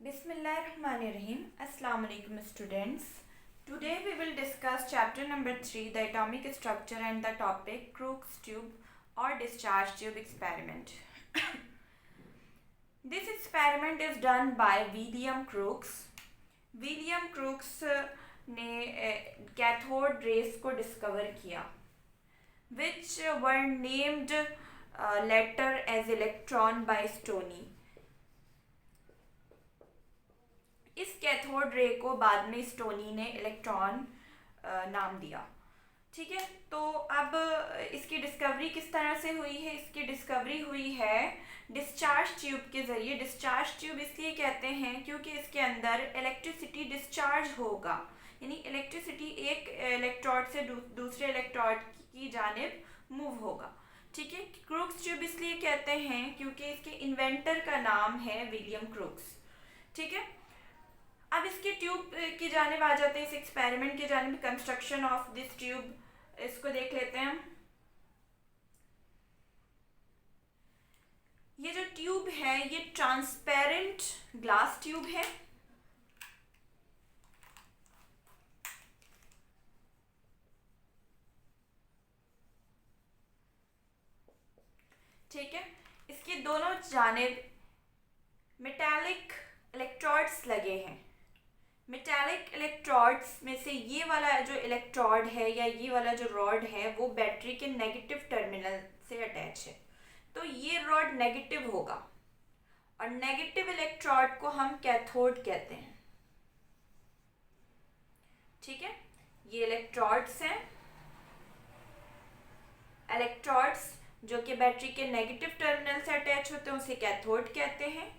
Bismillahirrahmanirrahim. Assalamu alaikum students. Today we will discuss chapter number 3, the atomic structure, and the topic Crookes tube or discharge tube experiment. This experiment is done by William Crookes. William Crookes ने cathode rays को discover किया, which were named later as electron by Stoney. इस cathode ray को बाद में stony ने electron नाम दिया। ठीक है, तो अब इसकी डिस्कवरी किस तरह से हुई है? इसकी डिस्कवरी हुई है डिस्चार्ज ट्यूब के ज़रिए। डिस्चार्ज ट्यूब इसलिए कहते हैं क्योंकि इसके अंदर इलेक्ट्रिसिटी डिस्चार्ज होगा, यानी इलेक्ट्रिसिटी एक इलेक्ट्रोड से दूसरे इलेक्ट्रोड की जानिब मूव होगा। ठीक है, क्रूक्स ट्यूब इसलिए कहते हैं क्योंकि इसके इन्वेंटर का नाम है विलियम क्रूक्स। ठीक है, अब इसके ट्यूब की जानिब आ जाते हैं, इस एक्सपेरिमेंट की जानिब। कंस्ट्रक्शन ऑफ दिस ट्यूब, इसको देख लेते हैं। ये जो ट्यूब है ये ट्रांसपेरेंट ग्लास ट्यूब है। ठीक है, इसके दोनों जानिब मेटालिक इलेक्ट्रोड्स लगे हैं। मेटालिक इलेक्ट्रोड्स में से ये वाला जो इलेक्ट्रोड है या ये वाला जो रॉड है वो बैटरी के नेगेटिव टर्मिनल से अटैच है, तो ये रॉड नेगेटिव होगा और नेगेटिव इलेक्ट्रोड को हम कैथोड कहते हैं। ठीक है, ये इलेक्ट्रोड्स हैं, इलेक्ट्रोड्स जो कि बैटरी के नेगेटिव टर्मिनल से अटैच होते हैं उसे कैथोड कहते हैं,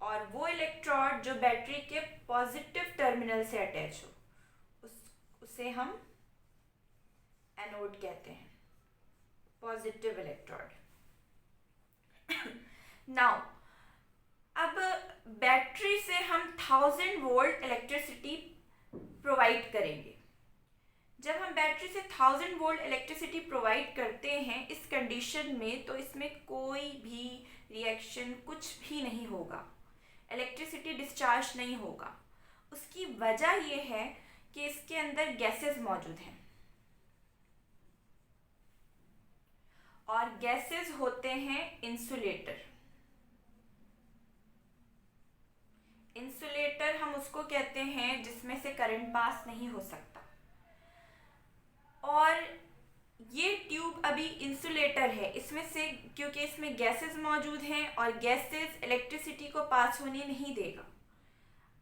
और वो इलेक्ट्रोड जो बैटरी के पॉजिटिव टर्मिनल से अटैच हो उसे हम एनोड कहते हैं, पॉजिटिव इलेक्ट्रोड। नाउ अब बैटरी से हम 1000 वोल्ट इलेक्ट्रिसिटी प्रोवाइड करेंगे। जब हम बैटरी से 1000 वोल्ट इलेक्ट्रिसिटी प्रोवाइड करते हैं इस कंडीशन में, तो इसमें कोई भी रिएक्शन कुछ भी नहीं होगा, इलेक्ट्रिसिटी डिस्चार्ज नहीं होगा। उसकी वजह यह है कि इसके अंदर गैसेस मौजूद हैं, और गैसेस होते हैं इंसुलेटर। इंसुलेटर हम उसको कहते हैं जिसमें से करंट पास नहीं हो सकता, और ये ट्यूब अभी इंसुलेटर है इसमें से, क्योंकि इसमें गैसेस मौजूद हैं और गैसेस इलेक्ट्रिसिटी को पास होने नहीं देगा।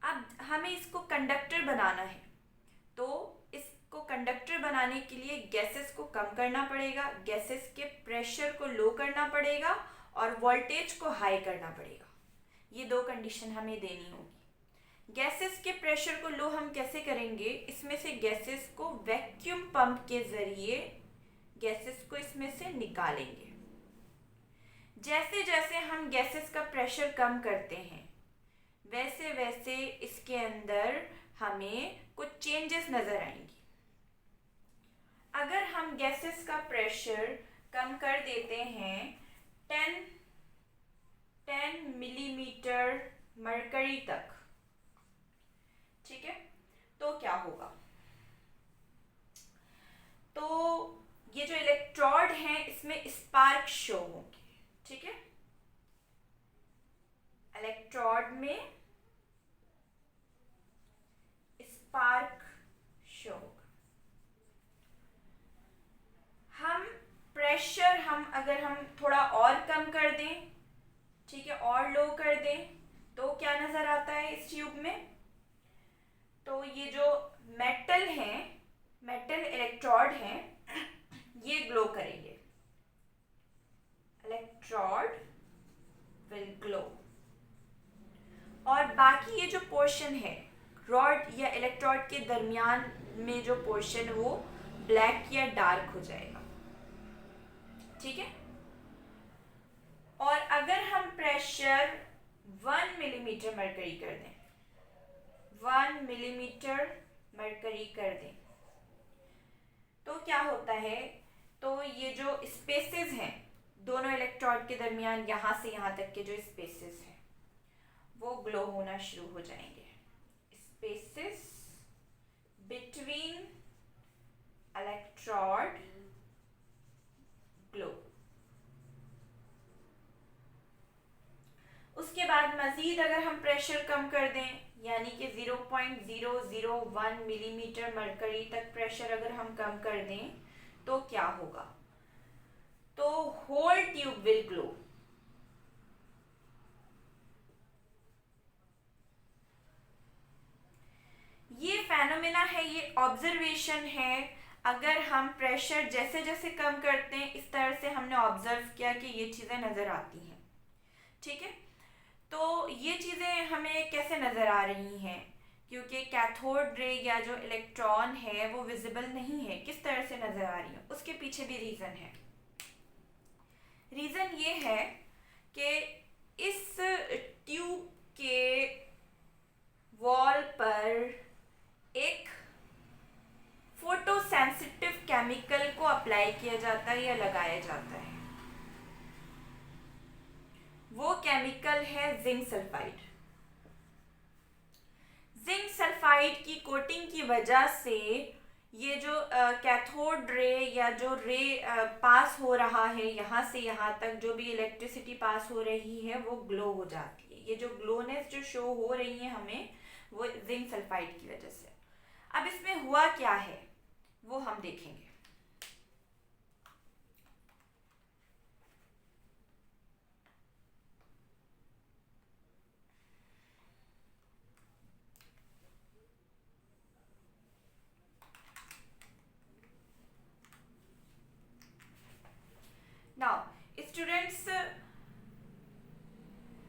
अब हमें इसको कंडक्टर बनाना है, तो इसको कंडक्टर बनाने के लिए गैसेस को कम करना पड़ेगा, गैसेस के प्रेशर को लो करना पड़ेगा और वोल्टेज को हाई करना पड़ेगा। ये दो कंडीशन हमें देनी होगी। गैसेस के प्रेशर को लो हम कैसे करेंगे? इसमें से गैसेस को वैक्यूम पंप के ज़रिए गैसेस को इसमें से निकालेंगे। जैसे जैसे हम गैसेस का प्रेशर कम करते हैं वैसे वैसे इसके अंदर हमें कुछ चेंजेस नज़र आएंगी। अगर हम गैसेस का प्रेशर कम कर देते हैं 10 मिलीमीटर मरकरी तक, ठीक है, तो क्या होगा? तो ये जो इलेक्ट्रोड हैं इसमें स्पार्क शो होंगे। ठीक है, इलेक्ट्रोड में स्पार्क शो होगा। हम प्रेशर अगर हम थोड़ा और कम कर दें, ठीक है, और लो कर दें, तो क्या नज़र आता है इस ट्यूब में? तो ये जो मेटल इलेक्ट्रोड हैं ये ग्लो करेंगे, इलेक्ट्रोड विल ग्लो, और बाकी ये जो पोर्शन है रॉड या इलेक्ट्रोड के दरमियान में जो पोर्शन वो ब्लैक या डार्क हो जाएगा। ठीक है, और अगर हम प्रेशर 1 मिलीमीटर मरकरी कर दें, 1 मिलीमीटर मरकरी कर दें, तो क्या होता है? तो ये जो स्पेसेस हैं दोनों इलेक्ट्रोड के दरमियान, यहाँ से यहाँ तक के जो स्पेसेस हैं वो ग्लो ग्लो होना शुरू हो जाएंगे। Spaces between electrode glow. उसके बाद मजीद अगर हम प्रेशर कम कर दें, यानी कि 0.001 मिलीमीटर मरकरी तक प्रेशर अगर हम कम कर दें तो क्या होगा? तो होल ट्यूब विल ग्लो। ये फेनोमेना है, ये ऑब्जर्वेशन है। अगर हम प्रेशर जैसे जैसे कम करते हैं, इस तरह से हमने ऑब्जर्व किया कि ये चीज़ें नज़र आती हैं। ठीक है, तो ये चीज़ें हमें कैसे नज़र आ रही हैं? क्योंकि कैथोड रे या जो इलेक्ट्रॉन है वो विजिबल नहीं है। किस तरह से नज़र आ रही है? उसके पीछे भी रीज़न है। रीज़न ये है कि इस ट्यूब के वॉल पर एक फोटो सेंसिटिव केमिकल को अप्लाई किया जाता है या लगाया जाता है। वो केमिकल है जिंक सल्फाइड। जिंक सल्फाइड की कोटिंग की वजह से ये जो कैथोड रे या जो रे पास हो रहा है, यहाँ से यहाँ तक जो भी इलेक्ट्रिसिटी पास हो रही है वो ग्लो हो जाती है। ये जो ग्लोनेस जो शो हो रही है हमें, वो जिंक सल्फाइड की वजह से। अब इसमें हुआ क्या है वो हम देखेंगे। नाउ स्टूडेंट्स,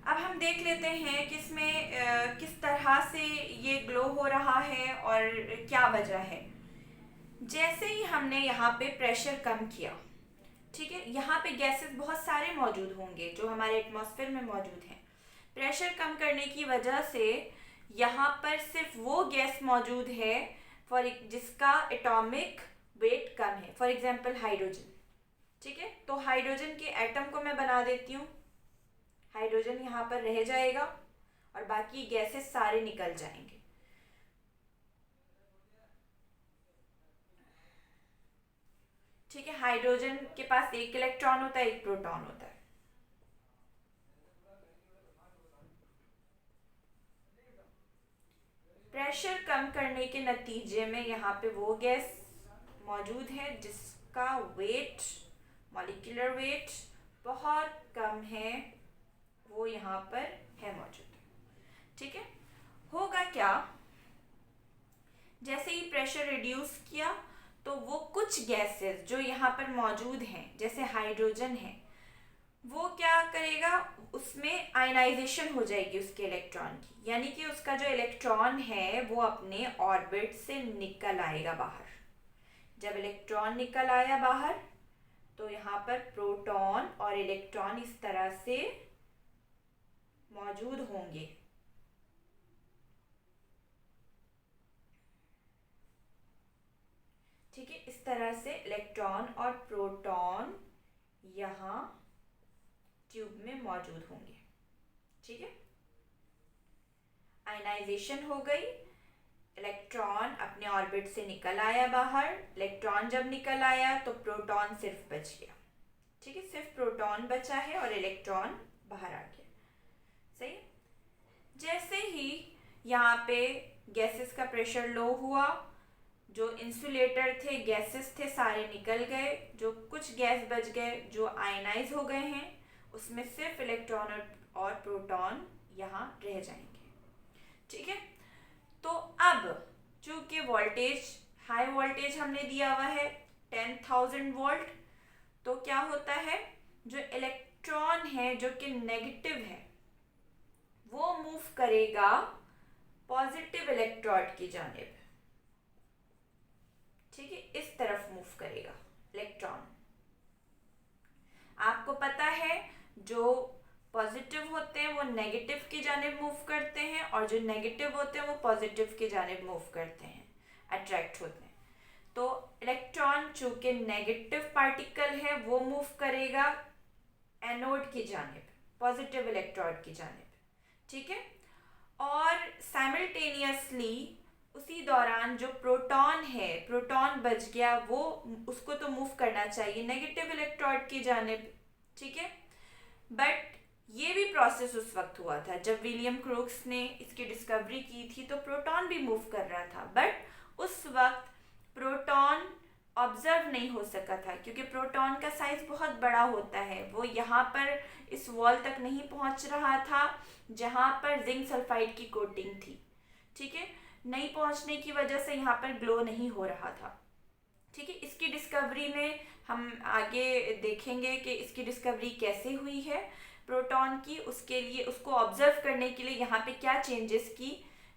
अब हम देख लेते हैं कि इसमें किस तरह से ये ग्लो हो रहा है और क्या वजह है। जैसे ही हमने यहाँ पे प्रेशर कम किया, ठीक है, यहाँ पे गैसेस बहुत सारे मौजूद होंगे जो हमारे एटमॉस्फेयर में मौजूद हैं। प्रेशर कम करने की वजह से यहाँ पर सिर्फ वो गैस मौजूद है जिसका एटॉमिक वेट कम है। For example hydrogen. ठीक है, तो हाइड्रोजन के एटम को मैं बना देती हूँ। हाइड्रोजन यहाँ पर रह जाएगा और बाकी गैसेस सारे निकल जाएंगे। ठीक है, हाइड्रोजन के पास एक इलेक्ट्रॉन होता है, एक प्रोटॉन होता है। प्रेशर कम करने के नतीजे में यहाँ पे वो गैस मौजूद है जिसका वेट, मॉलिक्यूलर वेट बहुत कम है, वो यहाँ पर है मौजूद। ठीक है, होगा क्या? जैसे ही प्रेशर रिड्यूस किया तो वो कुछ गैसेस जो यहाँ पर मौजूद हैं, जैसे हाइड्रोजन है, वो क्या करेगा, उसमें आयनाइजेशन हो जाएगी उसके इलेक्ट्रॉन की, यानी कि उसका जो इलेक्ट्रॉन है वो अपने ऑर्बिट से निकल आएगा बाहर। जब इलेक्ट्रॉन निकल आया बाहर तो यहाँ पर प्रोटॉन और इलेक्ट्रॉन इस तरह से मौजूद होंगे। ठीक है, इस तरह से इलेक्ट्रॉन और प्रोटॉन यहाँ ट्यूब में मौजूद होंगे। ठीक है, आयनाइजेशन हो गई, इलेक्ट्रॉन अपने ऑर्बिट से निकल आया बाहर। इलेक्ट्रॉन जब निकल आया तो प्रोटॉन सिर्फ बच गया। ठीक है, सिर्फ प्रोटॉन बचा है और इलेक्ट्रॉन बाहर आ गया। सही। जैसे ही यहाँ पे गैसेस का प्रेशर लो हुआ, जो इंसुलेटर थे, गैसेस थे, सारे निकल गए। जो कुछ गैस बच गए जो आयनाइज हो गए हैं, उसमें सिर्फ इलेक्ट्रॉन और प्रोटॉन यहाँ रह जाएंगे। ठीक है, तो अब चूंकि वोल्टेज, हाई वोल्टेज हमने दिया हुआ है 10,000 वोल्ट, तो क्या होता है, जो इलेक्ट्रॉन है जो कि नेगेटिव है वो मूव करेगा पॉजिटिव इलेक्ट्रोड की जानिब। ठीक है, इस तरफ मूव करेगा इलेक्ट्रॉन। आपको पता है जो पॉजिटिव होते हैं वो नेगेटिव की जानिब मूव करते हैं और जो नेगेटिव होते हैं वो पॉजिटिव की जानिब मूव करते हैं, अट्रैक्ट होते हैं। तो इलेक्ट्रॉन चूंकि नेगेटिव पार्टिकल है वो मूव करेगा एनोड की जानिब, पॉजिटिव इलेक्ट्रोड की जानिब। ठीक है, ऑब्वियसली उसी दौरान जो प्रोटॉन है, प्रोटॉन बच गया, वो उसको तो मूव करना चाहिए नेगेटिव इलेक्ट्रोड की जानिब, ठीक है। बट ये भी प्रोसेस उस वक्त हुआ था जब विलियम क्रोक्स ने इसकी डिस्कवरी की थी, तो प्रोटॉन भी मूव कर रहा था, बट उस वक्त प्रोटॉन ऑब्जर्व नहीं हो सका था क्योंकि प्रोटॉन का साइज बहुत बड़ा होता है। वो यहाँ पर इस वॉल तक नहीं पहुँच रहा था जहाँ पर जिंक सल्फाइड की कोटिंग थी, ठीक है। नहीं पहुँचने की वजह से यहाँ पर ग्लो नहीं हो रहा था, ठीक है। इसकी डिस्कवरी में हम आगे देखेंगे कि इसकी डिस्कवरी कैसे हुई है प्रोटॉन की। उसके लिए, उसको ऑब्जर्व करने के लिए यहाँ पे क्या चेंजेस की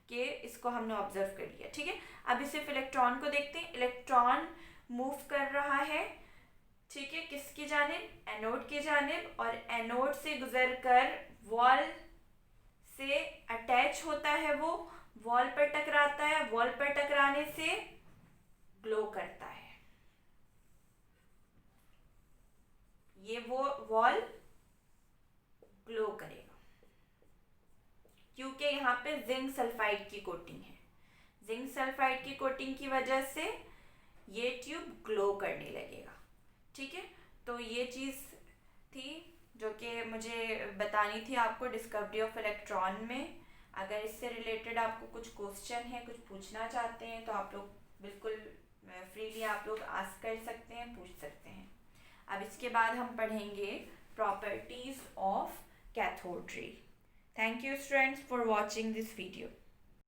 कि इसको हमने ऑब्जर्व कर लिया, ठीक है। अभी सिर्फ इलेक्ट्रॉन को देखते हैं। इलेक्ट्रॉन मूव कर रहा है, ठीक है, किसकी जानिब? एनोड की जानिब, और एनोड से गुजर कर वॉल से अटैच होता है, वो वॉल पर टकराता है, वॉल पर टकराने से ग्लो करता है। ये वो वॉल ग्लो करेगा क्योंकि यहाँ पे जिंक सल्फाइड की कोटिंग है। जिंक सल्फाइड की कोटिंग की वजह से ये ट्यूब ग्लो करने लगेगा, ठीक है। तो ये चीज़ थी जो कि मुझे बतानी थी आपको डिस्कवरी ऑफ इलेक्ट्रॉन में। अगर इससे रिलेटेड आपको कुछ क्वेश्चन है, कुछ पूछना चाहते हैं, तो आप लोग बिल्कुल फ्रीली आप लोग आस्क कर सकते हैं, पूछ सकते हैं। अब इसके बाद हम पढ़ेंगे properties of cathode ray. Thank you students for watching this video.